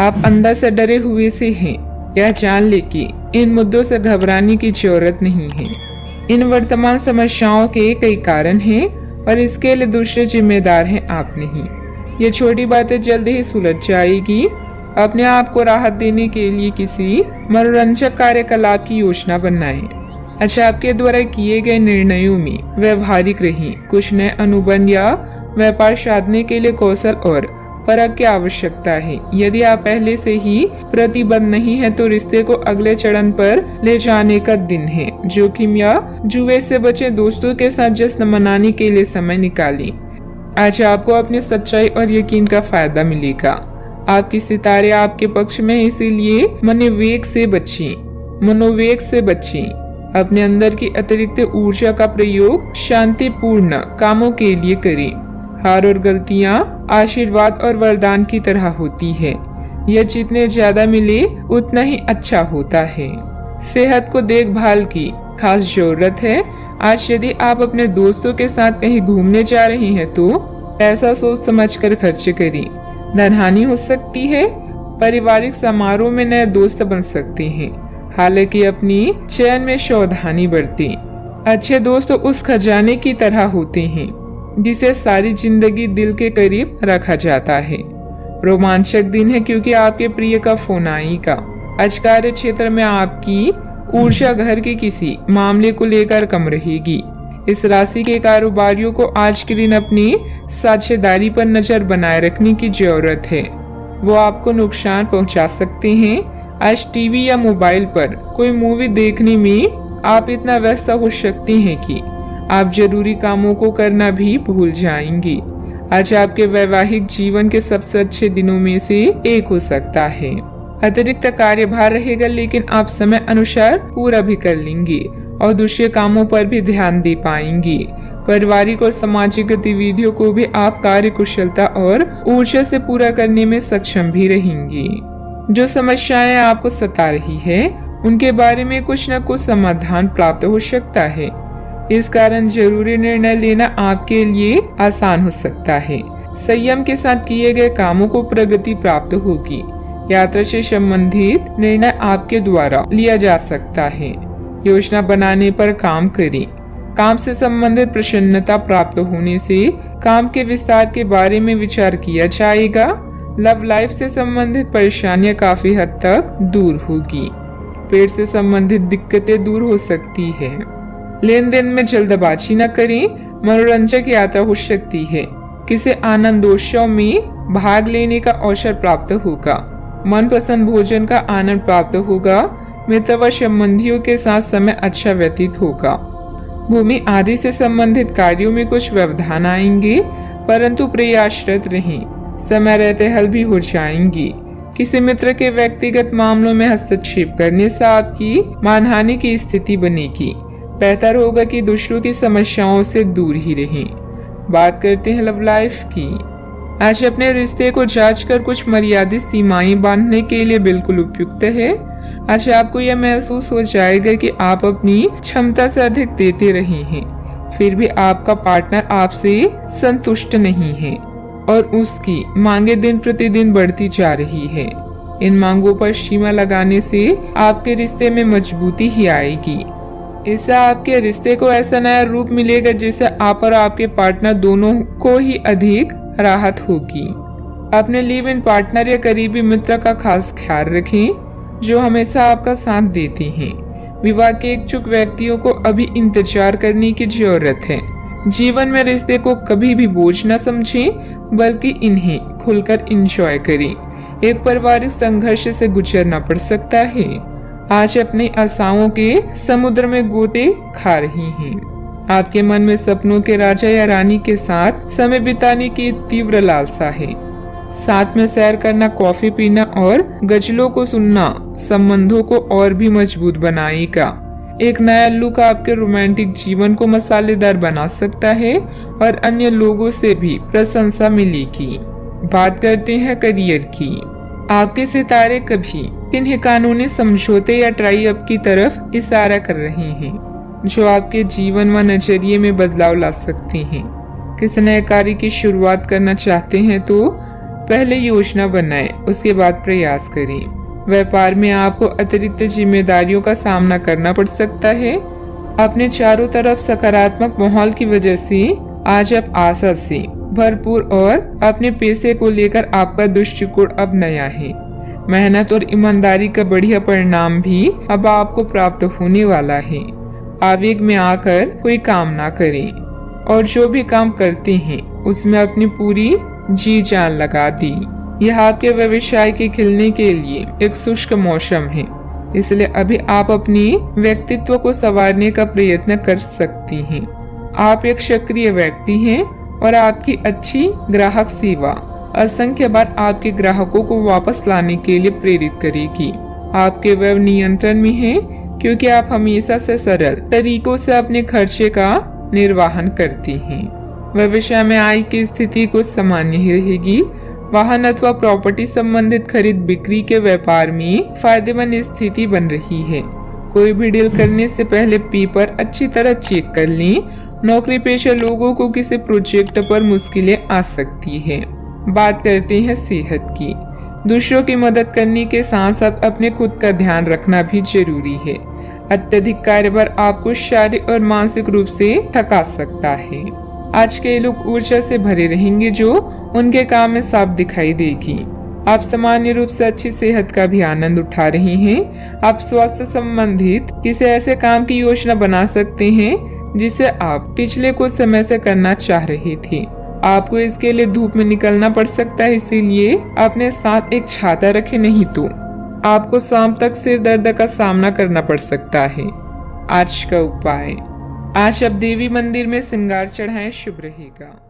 आप अंदर से डरे हुए से हैं। यह जान ले कि इन मुद्दों से घबराने की जरूरत नहीं है। इन वर्तमान समस्याओं के कई कारण हैं और इसके लिए दूसरे जिम्मेदार हैं, आप नहीं। ये छोटी बातें जल्द ही सुलझ जाएगी। अपने आप को राहत देने के लिए किसी मनोरंजक कार्यकलाप की योजना बनाएं। अच्छा, आपके द्वारा किए गए निर्णयों में व्यवहारिक रहें। कुछ नए अनुबंध या व्यापार साधने के लिए कौशल और परख की आवश्यकता है। यदि आप पहले से ही प्रतिबद्ध नहीं है तो रिश्ते को अगले चरण पर ले जाने का दिन है। जोखिम या जुए से बचे, दोस्तों के साथ जश्न मनाने के लिए समय निकालें। आज आपको अपनी सच्चाई और यकीन का फायदा मिलेगा। आपके सितारे आपके पक्ष में, इसीलिए मनोवेग से बचें। अपने अंदर की अतिरिक्त ऊर्जा का प्रयोग शांतिपूर्ण कामों के लिए करें। हार और गलतियां आशीर्वाद और वरदान की तरह होती है। यह जितने ज्यादा मिले उतना ही अच्छा होता है। सेहत को देखभाल की खास जरूरत है। आज यदि आप अपने दोस्तों के साथ कहीं घूमने जा रहे हैं तो पैसा सोच समझकर खर्च करें। धनहानि हो सकती है। पारिवारिक समारोह में नए दोस्त बन सकते हैं, हालांकि अपनी चयन में सावधानी बरतें। अच्छे दोस्त उस खजाने की तरह होते हैं जिसे सारी जिंदगी दिल के करीब रखा जाता है। रोमांचक दिन है क्योंकि आपके प्रिय का फोन आएगा। आज कार्य क्षेत्र में आपकी ऊर्जा घर के किसी मामले को लेकर कम रहेगी। इस राशि के कारोबारियों को आज के दिन अपनी साझेदारी पर नजर बनाए रखने की जरूरत है। वो आपको नुकसान पहुंचा सकते हैं। आज टीवी या मोबाइल पर कोई मूवी देखने में आप इतना व्यस्त हो सकते हैं कि आप जरूरी कामों को करना भी भूल जाएंगे। आज आपके वैवाहिक जीवन के सबसे अच्छे दिनों में से एक हो सकता है। अतिरिक्त कार्यभार रहेगा, लेकिन आप समय अनुसार पूरा भी कर लेंगे और दूसरे कामों पर भी ध्यान दे पाएंगे। पारिवारिक और सामाजिक गतिविधियों को भी आप कार्य कुशलता और ऊर्जा से पूरा करने में सक्षम भी रहेंगे। जो समस्याएं आपको सता रही है उनके बारे में कुछ न कुछ समाधान प्राप्त हो सकता है। इस कारण जरूरी निर्णय लेना आपके लिए आसान हो सकता है। संयम के साथ किए गए कामों को प्रगति प्राप्त होगी। यात्रा से संबंधित निर्णय आपके द्वारा लिया जा सकता है। योजना बनाने पर काम करें। काम से संबंधित प्रसन्नता प्राप्त होने से काम के विस्तार के बारे में विचार किया जाएगा। लव लाइफ से संबंधित परेशानियां काफी हद तक दूर होगी। पेट से संबंधित दिक्कतें दूर हो सकती है। लेन देन में जल्दबाजी न करें। मनोरंजक यात्रा हो सकती है। किसी आनंदोत्सव में भाग लेने का अवसर प्राप्त होगा। मनपसंद भोजन का आनंद प्राप्त होगा। मित्र व संबंधियों के साथ समय अच्छा व्यतीत होगा। भूमि आदि से संबंधित कार्यों में कुछ व्यवधान आएंगे, परंतु प्रयासरत रहें। समय रहते हल भी हो जाएंगी। किसी मित्र के व्यक्तिगत मामलों में हस्तक्षेप करने से आपकी मानहानि की स्थिति बनेगी। बेहतर होगा कि दूसरों की समस्याओं से दूर ही रहें। बात करते हैं लव लाइफ की। आज अपने रिश्ते को जांच कर कुछ मर्यादित सीमाएं बांधने के लिए बिल्कुल उपयुक्त है। आज आपको यह महसूस हो जाएगा कि आप अपनी क्षमता से अधिक देते रहे हैं, फिर भी आपका पार्टनर आपसे संतुष्ट नहीं है और उसकी मांगे दिन प्रतिदिन बढ़ती जा रही है। इन मांगों पर सीमा लगाने से आपके रिश्ते में मजबूती ही आएगी। इससे आपके रिश्ते को ऐसा नया रूप मिलेगा जिससे आप और आपके पार्टनर दोनों को ही अधिक राहत होगी। अपने लिव इन पार्टनर या करीबी मित्र का खास ख्याल रखें जो हमेशा आपका साथ देते हैं। विवाह के इच्छुक व्यक्तियों को अभी इंतजार करने की जरूरत है। जीवन में रिश्ते को कभी भी बोझ न समझें, बल्कि इन्हें खुलकर एंजॉय करें। एक पारिवारिक संघर्ष से गुजरना पड़ सकता है। आज अपनी आशाओं के समुद्र में गोते खा रही हैं। आपके मन में सपनों के राजा या रानी के साथ समय बिताने की तीव्र लालसा है। साथ में सैर करना, कॉफी पीना और गजलों को सुनना संबंधों को और भी मजबूत बनाएगा। एक नया लुक आपके रोमांटिक जीवन को मसालेदार बना सकता है और अन्य लोगों से भी प्रशंसा मिलेगी। बात करते हैं करियर की। आपके सितारे कभी किन्हीं कानूनी समझौते या ट्राई अप की तरफ इशारा कर रहे हैं जो आपके जीवन व नजरिए में बदलाव ला सकते हैं। किसी नए कार्य की शुरुआत करना चाहते हैं तो पहले योजना बनाएं, उसके बाद प्रयास करें। व्यापार में आपको अतिरिक्त जिम्मेदारियों का सामना करना पड़ सकता है। अपने चारों तरफ सकारात्मक माहौल की वजह से आज आप आशा से भरपूर और अपने पैसे को लेकर आपका दृष्टिकोण अब नया है। मेहनत और ईमानदारी का बढ़िया परिणाम भी अब आपको प्राप्त होने वाला है। आवेग में आकर कोई काम ना करें और जो भी काम करते हैं उसमें अपनी पूरी जी जान लगा दी। यह आपके व्यवसाय के खिलने के लिए एक शुष्क मौसम है, इसलिए अभी आप अपने व्यक्तित्व को संवारने का प्रयत्न कर सकती हैं। आप एक सक्रिय व्यक्ति हैं और आपकी अच्छी ग्राहक सेवा असंख्य बार आपके ग्राहकों को वापस लाने के लिए प्रेरित करेगी। आपके व्यय नियंत्रण में है क्योंकि आप हमेशा से सरल तरीकों से अपने खर्चे का निर्वहन करती हैं। व्यवसाय में आय की स्थिति कुछ सामान्य ही रहेगी। वाहन अथवा प्रॉपर्टी संबंधित खरीद बिक्री के व्यापार में फायदेमंद स्थिति बन रही है। कोई भी डील करने से पहले पेपर अच्छी तरह चेक कर लें। नौकरी पेशा लोगों को किसी प्रोजेक्ट पर मुश्किलें आ सकती है। बात करते हैं सेहत की। दूसरों की मदद करने के साथ साथ अपने खुद का ध्यान रखना भी जरूरी है। अत्यधिक कार्यभार आपको शारीरिक और मानसिक रूप से थका सकता है। आज के लोग ऊर्जा से भरे रहेंगे जो उनके काम में साफ दिखाई देगी। आप सामान्य रूप से अच्छी सेहत का भी आनंद उठा रही हैं। आप स्वास्थ्य संबंधित किसी ऐसे काम की योजना बना सकते हैं जिसे आप पिछले कुछ समय से करना चाह रहे थे। आपको इसके लिए धूप में निकलना पड़ सकता है, इसीलिए अपने साथ एक छाता रखें, नहीं तो आपको शाम तक सिर दर्द का सामना करना पड़ सकता है। आज का उपाय, आज आप देवी मंदिर में श्रृंगार चढ़ाएं, शुभ रहेगा।